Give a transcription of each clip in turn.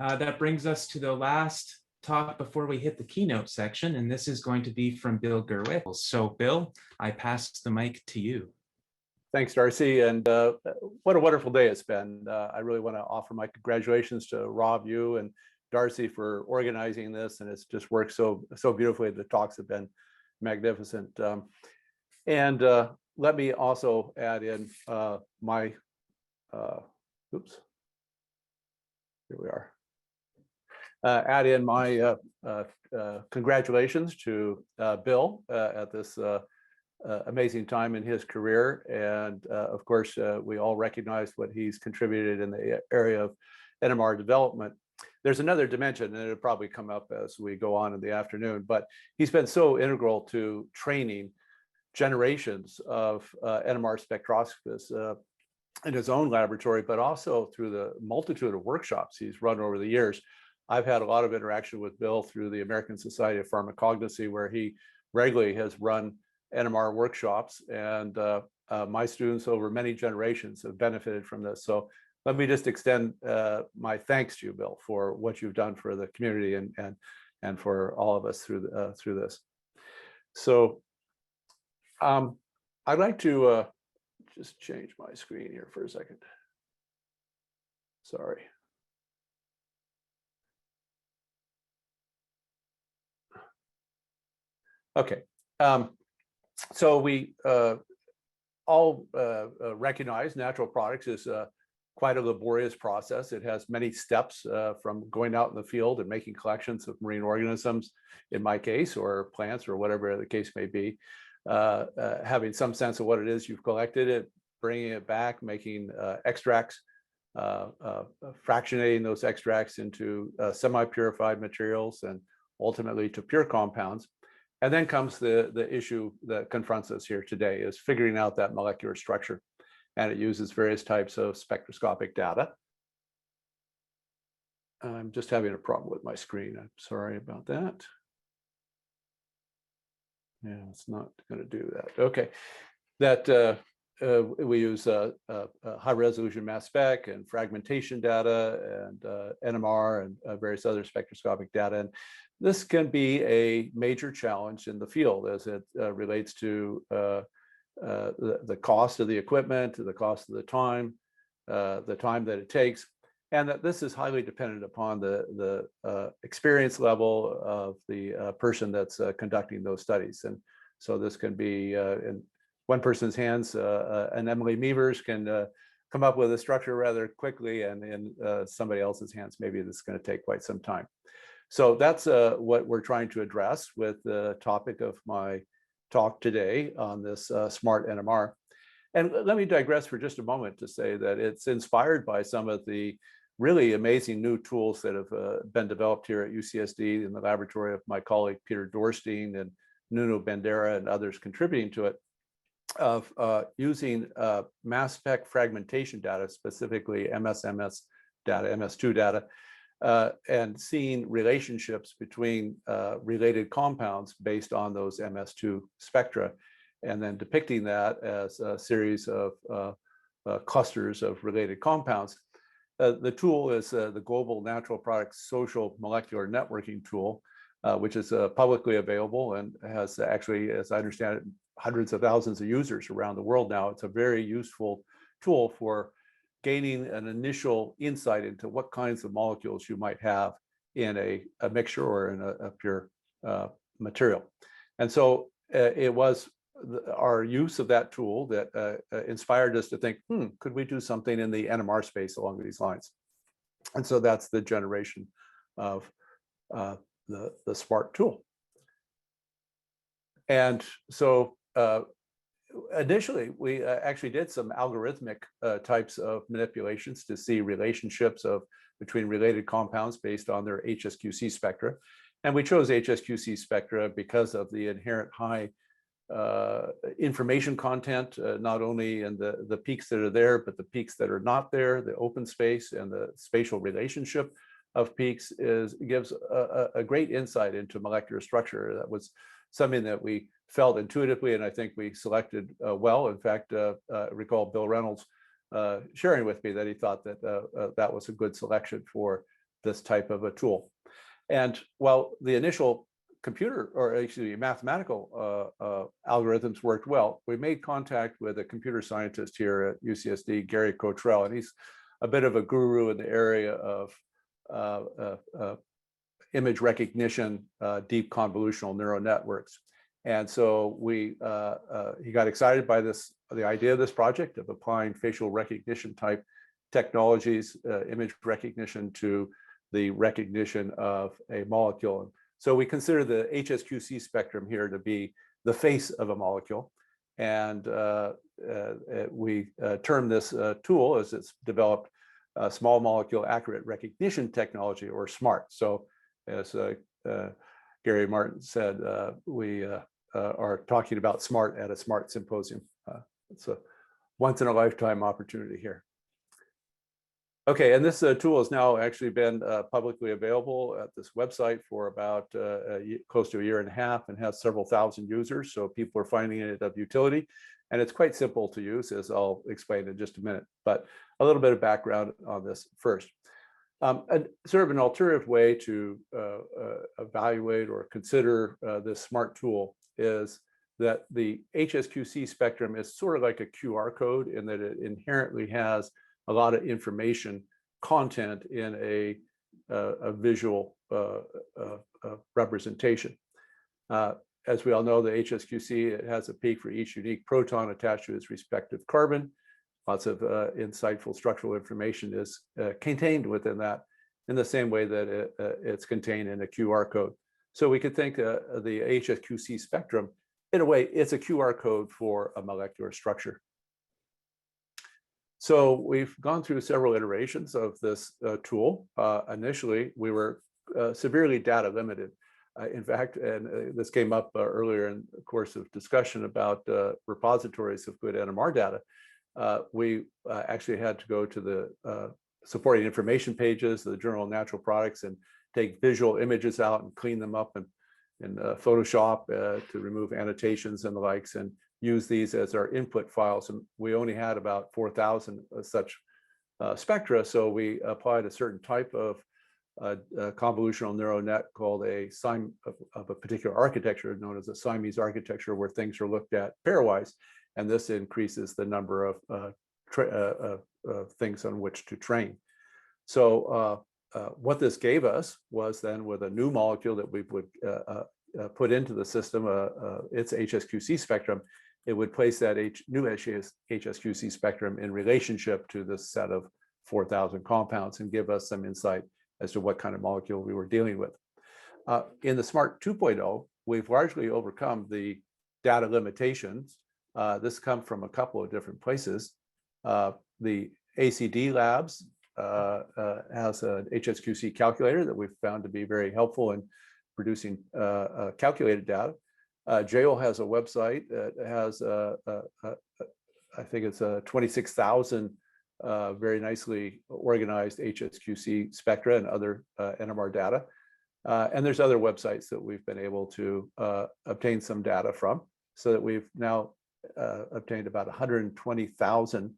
That brings us to the last talk before we hit the keynote section, and this is going to be from Bill Gerwick. So Bill, I pass the mic to you. Thanks, Darcy, and what a wonderful day it's been. I really want to offer my congratulations to Rob, you, and Darcy for organizing this, and it's just worked so beautifully. The talks have been magnificent. Let me also add in my, oops, here we are. Add in my congratulations to Bill at this amazing time in his career. And of course, we all recognize what he's contributed in the area of NMR development. There's another dimension, and it'll probably come up as we go on in the afternoon, but he's been so integral to training generations of NMR spectroscopists in his own laboratory, but also through the multitude of workshops he's run over the years. I've had a lot of interaction with Bill through the American Society of Pharmacognosy, where he regularly has run NMR workshops, and my students over many generations have benefited from this. So let me just extend my thanks to you, Bill, for what you've done for the community and for all of us through this. So I'd like to just change my screen here for a second. Sorry. Okay. So we all recognize natural products is quite a laborious process. It has many steps from going out in the field and making collections of marine organisms, in my case, or plants, or whatever the case may be, having some sense of what it is you've collected, it, bringing it back, making extracts, fractionating those extracts into semi-purified materials, and ultimately to pure compounds. And then comes the issue that confronts us here today, is figuring out that molecular structure. And it uses various types of spectroscopic data. I'm just having a problem with my screen. I'm sorry about that. Yeah, it's not going to do that. Okay. That we use high resolution mass spec and fragmentation data and NMR and various other spectroscopic data. And this can be a major challenge in the field as it relates to the cost of the equipment, the cost of the time that it takes, and that this is highly dependent upon the experience level of the person that's conducting those studies. And so this can be in one person's hands, and Emily Meevers can come up with a structure rather quickly, and in somebody else's hands, maybe this is going to take quite some time. So that's what we're trying to address with the topic of my talk today on this smart NMR. And let me digress for just a moment to say that it's inspired by some of the really amazing new tools that have been developed here at UCSD in the laboratory of my colleague Peter Dorstein and Nuno Bandera and others contributing to it, of using mass spec fragmentation data, specifically MS data, MS2 data, and seeing relationships between related compounds based on those MS2 spectra, and then depicting that as a series of clusters of related compounds. The tool is the Global Natural Products Social Molecular Networking tool, which is publicly available and has actually, as I understand it, hundreds of thousands of users around the world now. It's a very useful tool for gaining an initial insight into what kinds of molecules you might have in a mixture or in a pure material. And so it was our use of that tool that inspired us to think, could we do something in the NMR space along these lines? And so that's the generation of the SMART tool. And so initially, we actually did some algorithmic types of manipulations to see relationships between related compounds based on their HSQC spectra. And we chose HSQC spectra because of the inherent high information content, not only in the peaks that are there, but the peaks that are not there, the open space and the spatial relationship of peaks gives a great insight into molecular structure. That was something that we felt intuitively, and I think we selected well. In fact, I recall Bill Reynolds sharing with me that he thought that that was a good selection for this type of a tool. And while the initial computer, or actually mathematical algorithms worked well, we made contact with a computer scientist here at UCSD, Gary Cottrell, and he's a bit of a guru in the area of image recognition, deep convolutional neural networks. And so he got excited by the idea of this project of applying facial recognition type technologies, image recognition, to the recognition of a molecule. So we consider the HSQC spectrum here to be the face of a molecule. And we term this tool, as it's developed, small molecule accurate recognition technology, or SMART. So as Gary Martin said, we are talking about SMART at a SMART symposium. It's a once in a lifetime opportunity here. Okay, and this tool has now actually been publicly available at this website for about close to a year and a half, and has several thousand users. So people are finding it of utility, and it's quite simple to use, as I'll explain in just a minute. But a little bit of background on this first. Sort of an alternative way to evaluate or consider this SMART tool is that the HSQC spectrum is sort of like a QR code, in that it inherently has a lot of information content in a visual representation. As we all know, the HSQC, it has a peak for each unique proton attached to its respective carbon. Lots of insightful structural information is contained within that, in the same way that it's contained in a QR code. So we could think the HSQC spectrum, in a way, it's a QR code for a molecular structure. So we've gone through several iterations of this tool. Initially, we were severely data limited. In fact, and this came up earlier in the course of discussion about repositories of good NMR data, we actually had to go to the supporting information pages of the Journal of Natural Products and take visual images out and clean them up in Photoshop to remove annotations and the likes, and use these as our input files. And we only had about 4,000 such spectra. So we applied a certain type of convolutional neural net called a particular architecture known as a Siamese architecture, where things are looked at pairwise. And this increases the number of things on which to train. So what this gave us was then, with a new molecule that we would put into the system, its HSQC spectrum, it would place that new HSQC spectrum in relationship to this set of 4,000 compounds, and give us some insight as to what kind of molecule we were dealing with. In the SMART 2.0, we've largely overcome the data limitations. This comes from a couple of different places. The ACD Labs has an HSQC calculator that we've found to be very helpful in producing calculated data. JAIL has a website that has, I think it's 26,000 very nicely organized HSQC spectra and other NMR data. And there's other websites that we've been able to obtain some data from, so that we've now obtained about 120,000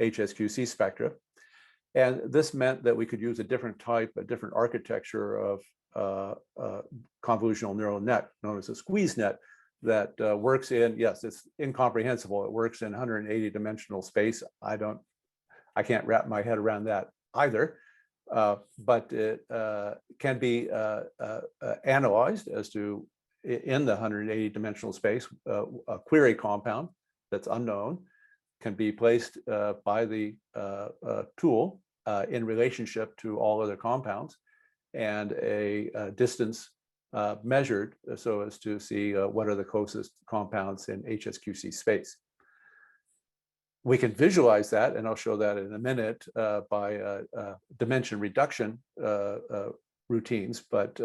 HSQC spectra. And this meant that we could use a different architecture of convolutional neural net, known as a squeeze net, that works in, yes, it's incomprehensible. It works in 180 dimensional space. I can't wrap my head around that either, but it can be analyzed as to, in the 180 dimensional space, a query compound that's unknown can be placed by the tool in relationship to all other compounds, and a distance measured so as to see what are the closest compounds in HSQC space. We can visualize that, and I'll show that in a minute, by dimension reduction routines, but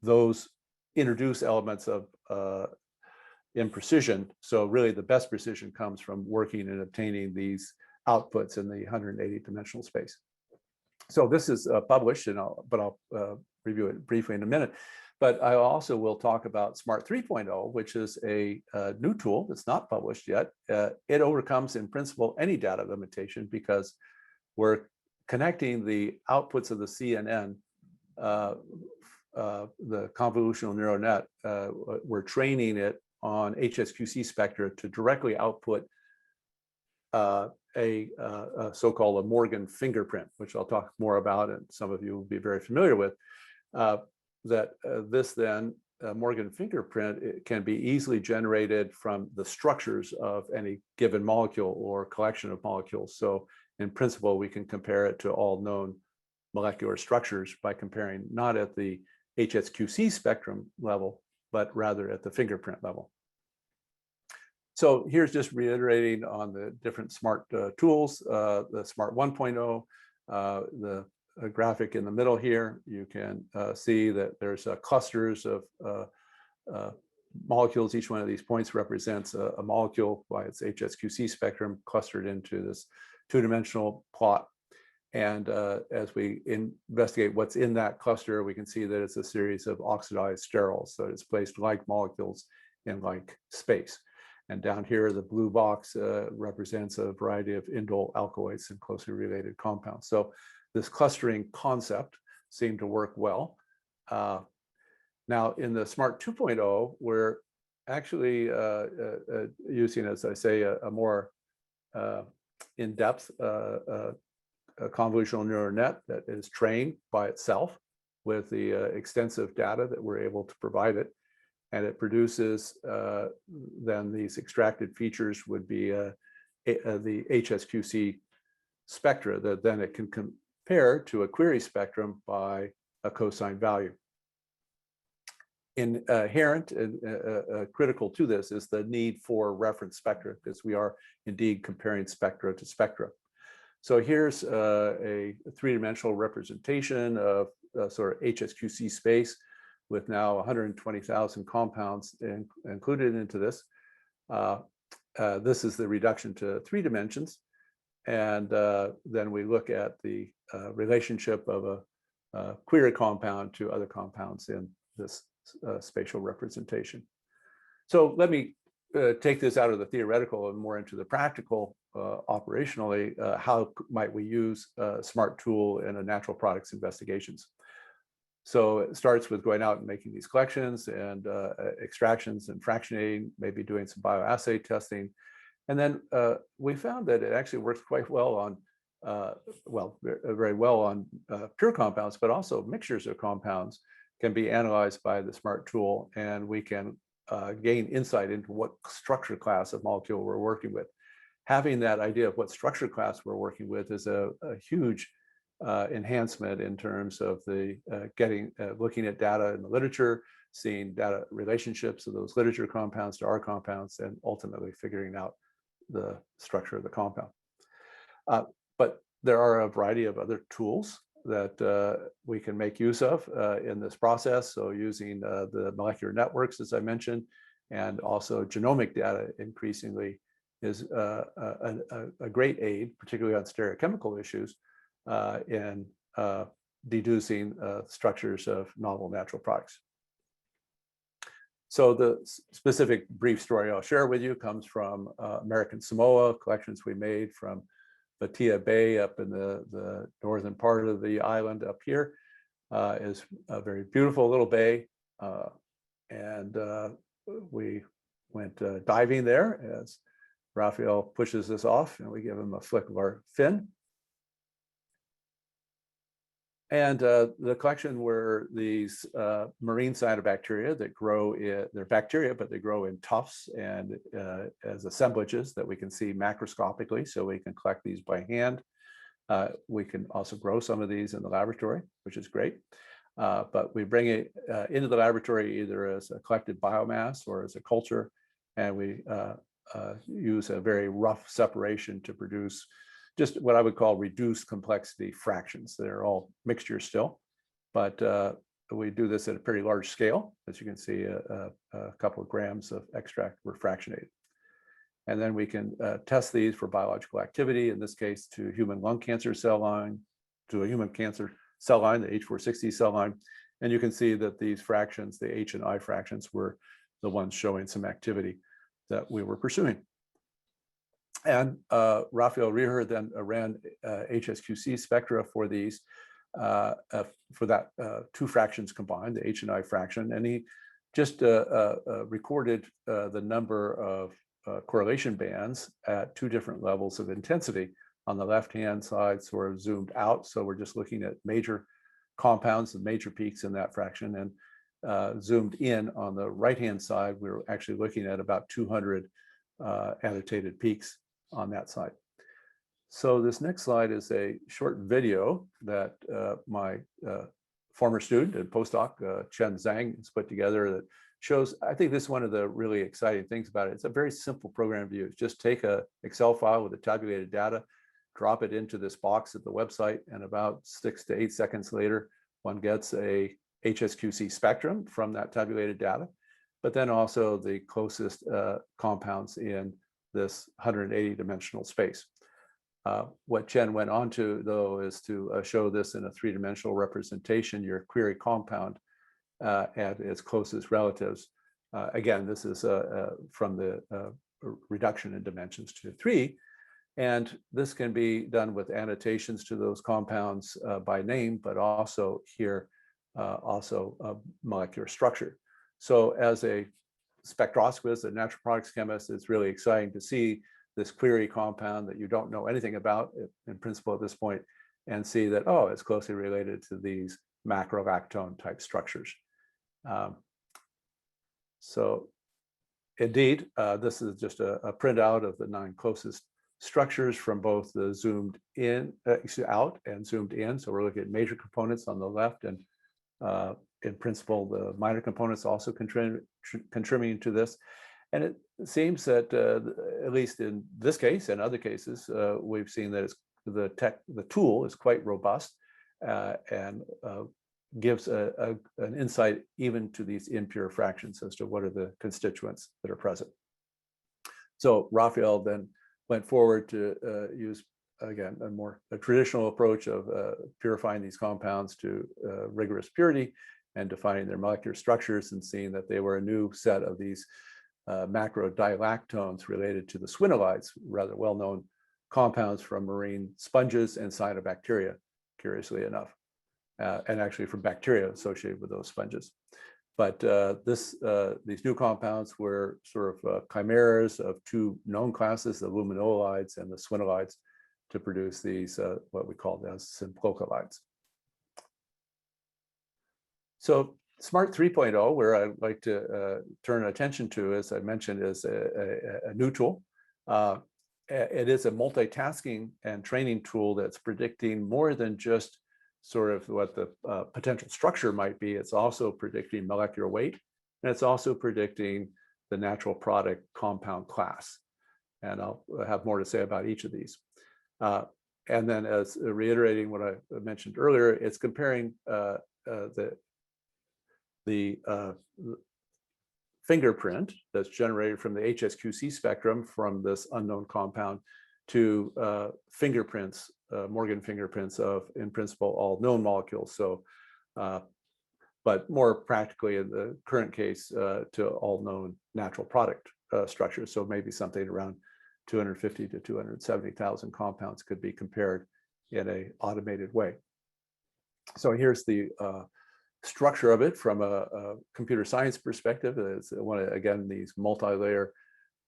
those introduce elements of imprecision. So really the best precision comes from working and obtaining these outputs in the 180 dimensional space. So this is published, and I'll review it briefly in a minute. But I also will talk about SMART 3.0, which is a new tool that's not published yet. It overcomes, in principle, any data limitation, because we're connecting the outputs of the CNN the convolutional neural net, we're training it on HSQC spectra to directly output a so-called a Morgan fingerprint, which I'll talk more about, and some of you will be very familiar with. This then Morgan fingerprint, it can be easily generated from the structures of any given molecule or collection of molecules. So in principle, we can compare it to all known molecular structures by comparing not at the HSQC spectrum level, but rather at the fingerprint level. So here's just reiterating on the different SMART tools, the SMART 1.0, the graphic in the middle here, you can see that there's clusters of molecules. Each one of these points represents a molecule by its HSQC spectrum clustered into this two-dimensional plot. And as we investigate what's in that cluster, we can see that it's a series of oxidized sterols. So it's placed like molecules in like space. And down here, the blue box represents a variety of indole alkaloids and closely related compounds. So this clustering concept seemed to work well. Now in the SMART 2.0, we're actually using, as I say, a more in-depth convolutional neural net that is trained by itself with the extensive data that we're able to provide it. And it produces, then these extracted features would be the HSQC spectra that then it can compare to a query spectrum by a cosine value. Inherent and critical to this is the need for reference spectra, because we are indeed comparing spectra to spectra. So here's a three-dimensional representation of sort of HSQC space with now 120,000 compounds included into this. This is the reduction to 3 dimensions. And then we look at the relationship of a query compound to other compounds in this spatial representation. So let me take this out of the theoretical and more into the practical operationally. How might we use a SMART tool in a natural products investigations? So it starts with going out and making these collections and extractions and fractionating, maybe doing some bioassay testing. And then we found that it actually works quite well on, very well on pure compounds, but also mixtures of compounds can be analyzed by the SMART tool, and we can gain insight into what structure class of molecule we're working with. Having that idea of what structure class we're working with is a huge enhancement in terms of the looking at data in the literature, seeing data relationships of those literature compounds to our compounds, and ultimately figuring out the structure of the compound. But there are a variety of other tools that we can make use of in this process. So using the molecular networks, as I mentioned, and also genomic data increasingly is a great aid, particularly on stereochemical issues, in deducing structures of novel natural products. So the specific brief story I'll share with you comes from American Samoa, collections we made from Batia Bay up in the northern part of the island up here. Is a very beautiful little bay. And we went diving there as Raphael pushes us off, and we give him a flick of our fin. And the collection were these marine cyanobacteria that grow they're bacteria, but they grow in tufts and as assemblages that we can see macroscopically. So we can collect these by hand. We can also grow some of these in the laboratory, which is great. But we bring it into the laboratory either as a collected biomass or as a culture. And we use a very rough separation to produce just what I would call reduced complexity fractions. They're all mixtures still, but we do this at a pretty large scale. As you can see, a couple of grams of extract were fractionated. And then we can test these for biological activity, in this case to human lung cancer cell line, to a human cancer cell line, the H460 cell line. And you can see that these fractions, the H and I fractions, were the ones showing some activity that we were pursuing. And Raphael Reher then ran HSQC spectra for these for that two fractions combined, the H and I fraction, and he just recorded the number of correlation bands at two different levels of intensity. On the left-hand side, sort of zoomed out, so we're just looking at major compounds and major peaks in that fraction, and zoomed in on the right-hand side, we're actually looking at about 200 annotated peaks on that side. So this next slide is a short video that my former student and postdoc, Chen Zhang, has put together that shows, I think this is one of the really exciting things about it. It's a very simple program to use. Just take a Excel file with the tabulated data, drop it into this box at the website, and about 6 to 8 seconds later, one gets a HSQC spectrum from that tabulated data, but then also the closest compounds in this 180 dimensional space. What Chen went on to, though, is to show this in a three-dimensional representation, your query compound at its closest relatives. Again, this is from the reduction in dimensions to 3. And this can be done with annotations to those compounds by name, but also here, molecular structure. So as a spectroscopist, a natural products chemist, it's really exciting to see this query compound that you don't know anything about in principle at this point, and see that, oh, it's closely related to these macrolactone type structures. So indeed, this is just a printout of the 9 closest structures from both the zoomed in, out and zoomed in. So we're looking at major components on the left, and in principle, the minor components also contributing to this. And it seems that, at least in this case and other cases, we've seen that the tool is quite robust and gives an insight even to these impure fractions as to what are the constituents that are present. So Raphael then went forward to use, again, a traditional approach of purifying these compounds to rigorous purity and defining their molecular structures, and seeing that they were a new set of these macrodilactones related to the swinolides, rather well-known compounds from marine sponges and cyanobacteria, curiously enough, and actually from bacteria associated with those sponges. But these new compounds were sort of chimeras of two known classes, the luminolides and the swinolides, to produce these, what we call as symplocholides. So SMART 3.0, where I'd like to turn attention to, as I mentioned, is a new tool. It is a multitasking and training tool that's predicting more than just sort of what the potential structure might be. It's also predicting molecular weight, and it's also predicting the natural product compound class. And I'll have more to say about each of these. And then, as reiterating what I mentioned earlier, it's comparing the fingerprint that's generated from the HSQC spectrum from this unknown compound to fingerprints, Morgan fingerprints of, in principle, all known molecules. So, but more practically in the current case, to all known natural product structures. So maybe something around 250 to 270,000 compounds could be compared in an automated way. So here's the structure of it from a computer science perspective. It's one of, again, these multi-layer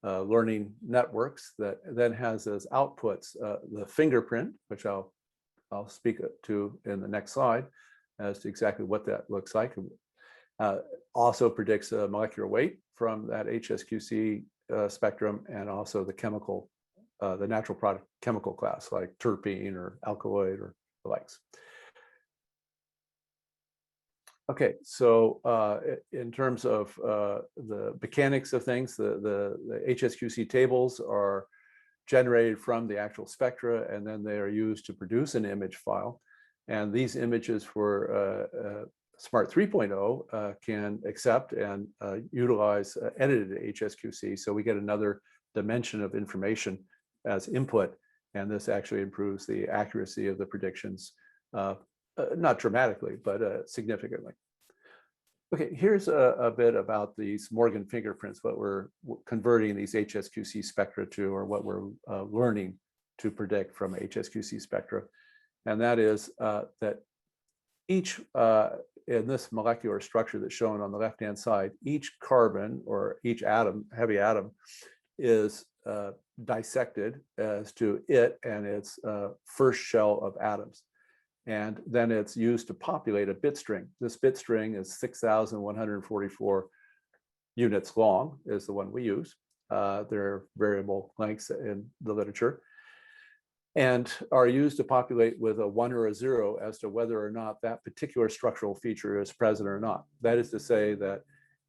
learning networks that then has as outputs the fingerprint, which I'll speak to in the next slide as to exactly what that looks like. Also predicts molecular weight from that HSQC spectrum, and also the chemical, the natural product chemical class, like terpene or alkaloid or the likes. Okay, so in terms of the mechanics of things, the HSQC tables are generated from the actual spectra, and then they are used to produce an image file. And these images for SMART 3.0 can accept and utilize edited HSQC. So we get another dimension of information as input, and this actually improves the accuracy of the predictions, not dramatically, but significantly. Okay, here's a bit about these Morgan fingerprints, what we're converting these HSQC spectra to, or what we're learning to predict from HSQC spectra. And that is that each in this molecular structure that's shown on the left-hand side, each carbon or each atom, heavy atom, is dissected as to it and its first shell of atoms. And then it's used to populate a bit string. This bit string is 6,144 units long, is the one we use. There are variable lengths in the literature, and are used to populate with a 1 or a 0 as to whether or not that particular structural feature is present or not. That is to say that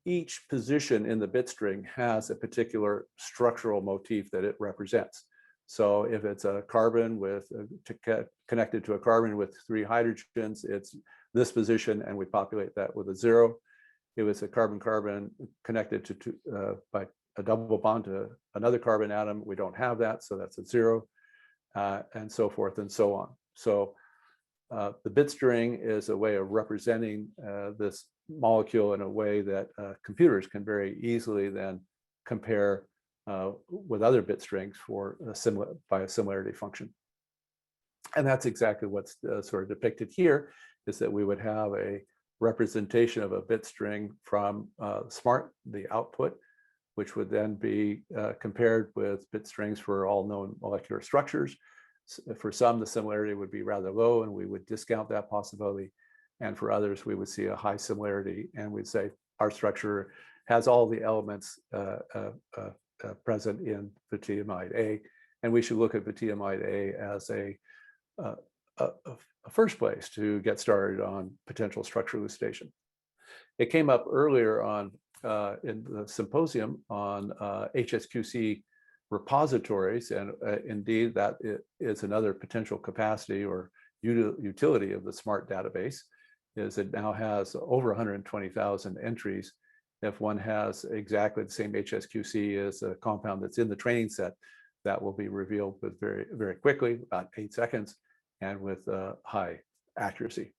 each position in the bit string has a particular structural motif that it represents. So if it's a carbon with connected to a carbon with 3 hydrogens, it's this position, and we populate that with a 0. If it's a carbon-carbon connected to by a double bond to another carbon atom, we don't have that, so that's a 0, and so forth and so on. So the bit string is a way of representing this molecule in a way that computers can very easily then compare with other bit strings for by a similarity function. And that's exactly what's sort of depicted here, is that we would have a representation of a bit string from SMART, the output, which would then be compared with bit strings for all known molecular structures. For some, the similarity would be rather low, and we would discount that possibility. And for others, we would see a high similarity, and we'd say our structure has all the elements present in Vitiamide A, and we should look at Vitiamide A as a first place to get started on potential structure elucidation. It came up earlier on in the symposium on HSQC repositories, and indeed that is another potential capacity or utility of the SMART database, is it now has over 120,000 entries. If one has exactly the same HSQC as a compound that's in the training set, that will be revealed with very, very quickly, about 8 seconds, and with high accuracy.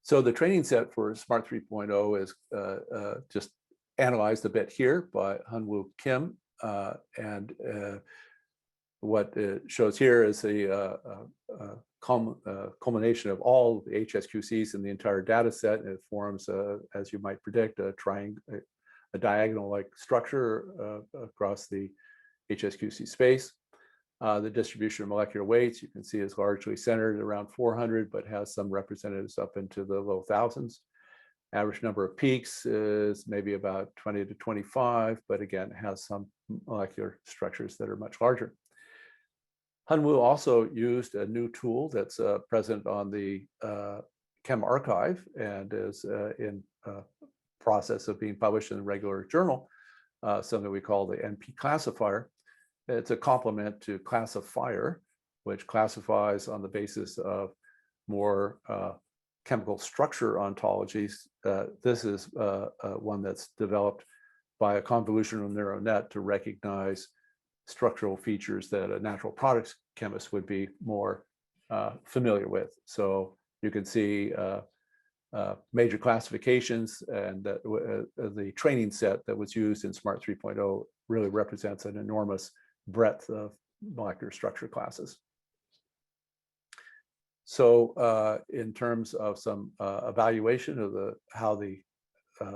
So the training set for SMART 3.0 is just analyzed a bit here by Hunwoo Kim, and what it shows here is a culmination of all the HSQCs in the entire data set. It forms, as you might predict, a diagonal-like structure across the HSQC space. The distribution of molecular weights, you can see, is largely centered around 400, but has some representatives up into the low thousands. Average number of peaks is maybe about 20 to 25, but again, has some molecular structures that are much larger. Hunwoo also used a new tool that's present on the Chem Archive and is in process of being published in a regular journal, something we call the NP classifier. It's a complement to classifier, which classifies on the basis of more chemical structure ontologies. This is one that's developed by a convolutional neural net to recognize structural features that a natural products chemist would be more familiar with. So you can see major classifications, and the training set that was used in SMART 3.0 really represents an enormous breadth of molecular structure classes. So in terms of some evaluation of how the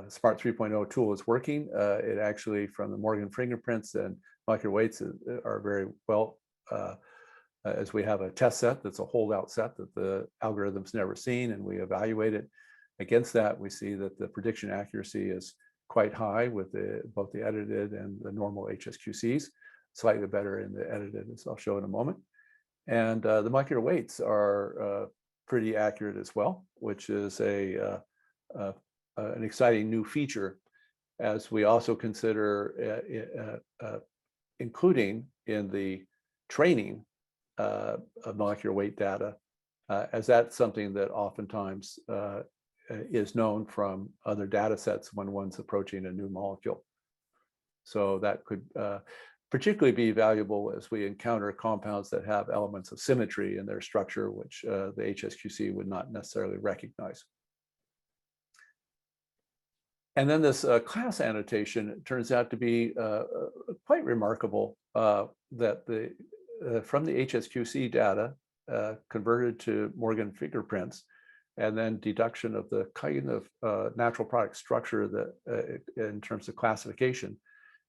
SMART 3.0 tool is working, it actually, from the Morgan fingerprints and molecular weights, are very well, as we have a test set that's a holdout set that the algorithm's never seen, and we evaluate it against that. We see that the prediction accuracy is quite high with both the edited and the normal HSQCs, slightly better in the edited, as I'll show in a moment. And the molecular weights are pretty accurate as well, which is an exciting new feature, as we also consider including in the training of molecular weight data, as that's something that oftentimes is known from other data sets when one's approaching a new molecule. So that could particularly be valuable as we encounter compounds that have elements of symmetry in their structure, which the HSQC would not necessarily recognize. And then this class annotation turns out to be quite remarkable, that from the HSQC data, converted to Morgan fingerprints, and then deduction of the kind of natural product structure that in terms of classification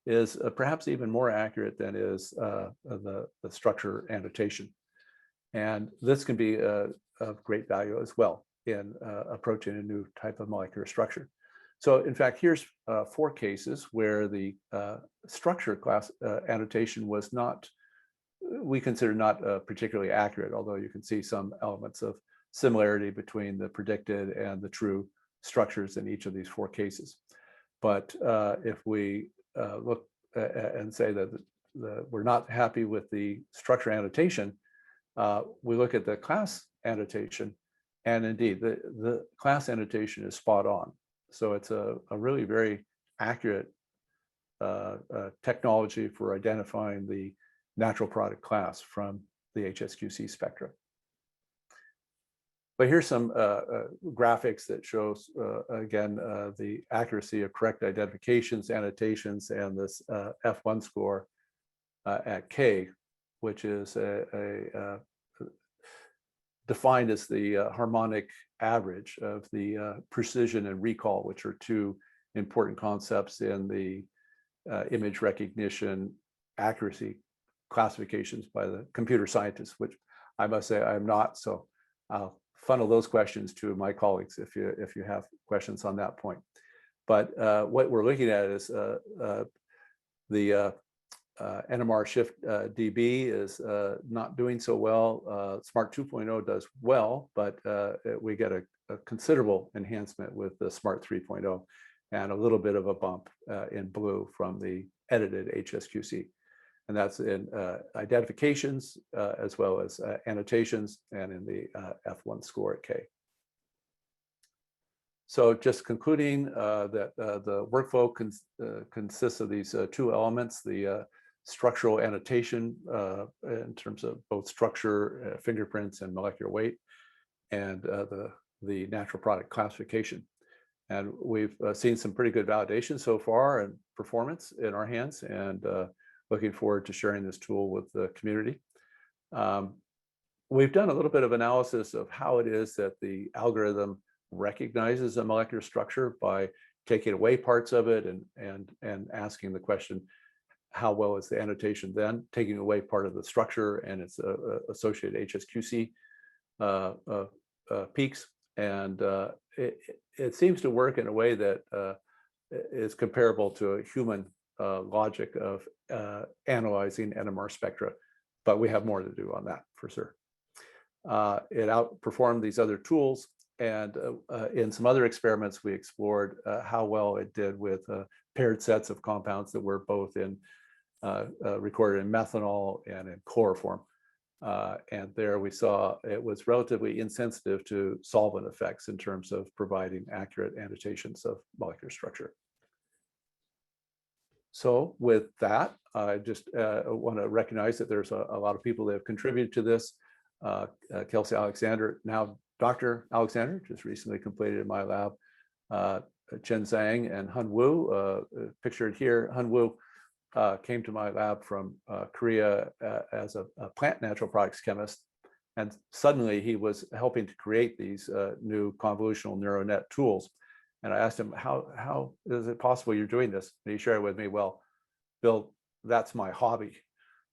is perhaps even more accurate than is the structure annotation. And this can be of great value as well in approaching a new type of molecular structure. So in fact, here's 4 cases where the structure class annotation was not, we consider not particularly accurate, although you can see some elements of similarity between the predicted and the true structures in each of these 4 cases. But if we look and say that we're not happy with the structure annotation, we look at the class annotation, and indeed the class annotation is spot on. So it's a really very accurate technology for identifying the natural product class from the HSQC spectra. But here's some graphics that shows, again, the accuracy of correct identifications, annotations, and this F1 score at K, which is defined as the harmonic average of the precision and recall, which are 2 important concepts in the image recognition accuracy classifications by the computer scientists, which I must say I'm not. So I'll funnel those questions to my colleagues if you have questions on that point. But what we're looking at is the NMR shift DB is not doing so well. Smart 2.0 does well, but we get a considerable enhancement with the Smart 3.0 and a little bit of a bump in blue from the edited HSQC. And that's in identifications as well as annotations and in the F1 score at K. So just concluding that the workflow consists of these 2 elements, the structural annotation in terms of both structure, fingerprints, and molecular weight, and the natural product classification. And we've seen some pretty good validation so far and performance in our hands, and looking forward to sharing this tool with the community. We've done a little bit of analysis of how it is that the algorithm recognizes a molecular structure by taking away parts of it and asking the question, how well is the annotation then, taking away part of the structure and its associated HSQC peaks. And it seems to work in a way that is comparable to a human logic of analyzing NMR spectra, but we have more to do on that for sure. It outperformed these other tools, and in some other experiments we explored how well it did with paired sets of compounds that were both in recorded in methanol and in chloroform. And there we saw it was relatively insensitive to solvent effects in terms of providing accurate annotations of molecular structure. So with that, I just want to recognize that there's a lot of people that have contributed to this. Kelsey Alexander, now Dr. Alexander, just recently completed in my lab. Chen Zhang and Han Wu, pictured here. Han Wu came to my lab from Korea as a plant natural products chemist. And suddenly he was helping to create these new convolutional neural net tools. And I asked him, how is it possible you're doing this? And he shared with me, well, Bill, that's my hobby.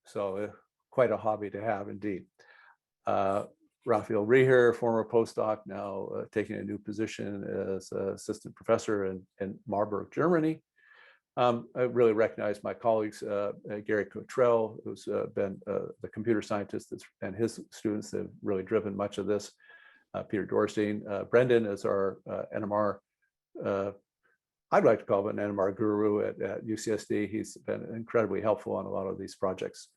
So quite a hobby to have indeed. Raphael Reher, former postdoc, now taking a new position as assistant professor in Marburg, Germany. I really recognize my colleagues, Gary Cottrell, who's been the computer scientist and his students have really driven much of this. Peter Dorstein. Brendan is our NMR, I'd like to call him an NMR guru at UCSD. He's been incredibly helpful on a lot of these projects.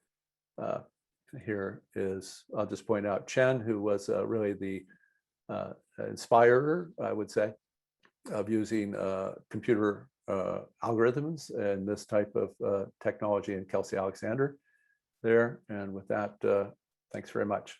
Here is, I'll just point out Chen, who was really the inspirer, I would say, of using computer algorithms and this type of technology, and Kelsey Alexander there. And with that, thanks very much.